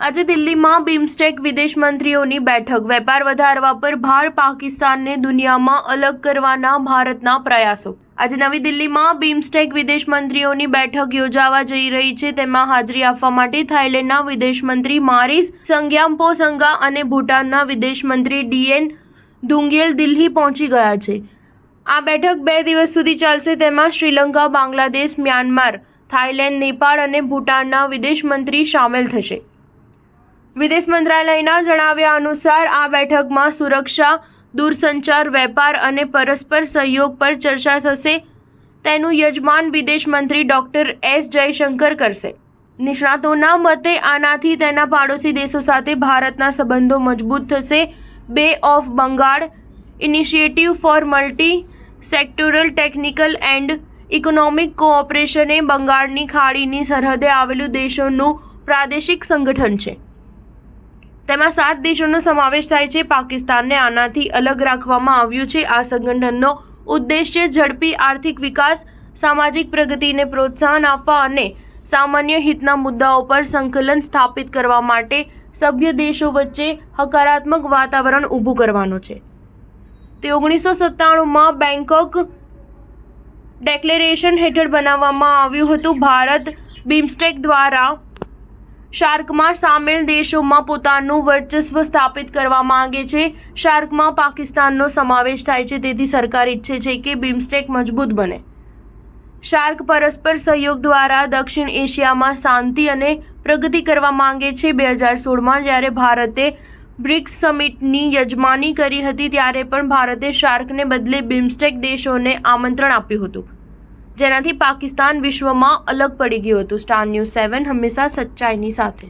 આજે દિલ્હીમાં બિમસ્ટેક વિદેશ મંત્રીઓની બેઠક, વેપાર વધારવા પર ભાર, પાકિસ્તાનને દુનિયામાં અલગ કરવાના ભારતના પ્રયાસો। આજે નવી દિલ્હીમાં બિમસ્ટેક વિદેશ મંત્રીઓની બેઠક યોજાવા જઈ રહી છે। તેમાં હાજરી આપવા માટે થાઈલેન્ડના વિદેશ મંત્રી મારીસ સંગ્યામ્પોસંગા અને ભૂટાનના વિદેશ મંત્રી ડીએન દુંગેલ દિલ્હી પહોંચી ગયા છે। આ બેઠક 2 દિવસ સુધી ચાલશે। તેમાં શ્રીલંકા, બાંગ્લાદેશ, મ્યાનમાર, થાઈલેન્ડ, નેપાળ અને ભૂટાનના વિદેશ મંત્રી સામેલ થશે। વિદેશ મંત્રાલયના જણાવ્યા અનુસાર આ બેઠકમાં સુરક્ષા, દૂરસંચાર, વેપાર અને પરસ્પર સહયોગ પર ચર્ચા થશે। તેનું યજમાન વિદેશ મંત્રી ડોક્ટર એસ જયશંકર કરશે। નિષ્ણાતોના મતે આનાથી તેના પાડોશી દેશો સાથે ભારતના સંબંધો મજબૂત થશે। Bay of Bengal initiative for multi sectoral technical and economic cooperation એ બંગાળની ખાડીની સરહદે આવેલું દેશોનું પ્રાદેશિક સંગઠન છે। તેમાં 7 દેશોનો સમાવેશ થાય છે। પાકિસ્તાનને આનાથી અલગ રાખવામાં આવ્યું છે। આ સંગઠનનો ઉદ્દેશ્ય ઝડપી આર્થિક વિકાસ, સામાજિક પ્રગતિને પ્રોત્સાહન આપવા અને સામાન્ય હિતના મુદ્દાઓ પર સંકલન સ્થાપિત કરવા માટે સભ્ય દેશો વચ્ચે હકારાત્મક વાતાવરણ ઊભું કરવાનો છે। તે 1997માં બેંકોક ડિક્લેરેશન હેઠળ બનાવવામાં આવ્યું હતું। ભારત બિમસ્ટેક દ્વારા શાર્કમાં સામેલ દેશોમાં પોતાનું વર્ચસ્વ સ્થાપિત કરવા માંગે છે। શાર્કમાં પાકિસ્તાનનો સમાવેશ થાય છે, તેથી સરકાર ઈચ્છે છે કે બિમસ્ટેક મજબૂત બને। શાર્ક પરસ્પર સહયોગ દ્વારા દક્ષિણ એશિયામાં શાંતિ અને પ્રગતિ કરવા માંગે છે। 2016માં જ્યારે ભારતે બ્રિક્સ સમિટની યજમાની કરી હતી, ત્યારે પણ ભારતે શાર્કને બદલે બિમસ્ટેક દેશોને આમંત્રણ આપ્યું હતું, જેનાથી પાકિસ્તાન વિશ્વમાં અલગ પડી ગયું હતું। સ્ટાર ન્યૂઝ 7 હંમેશા સચ્ચાઈની સાથે।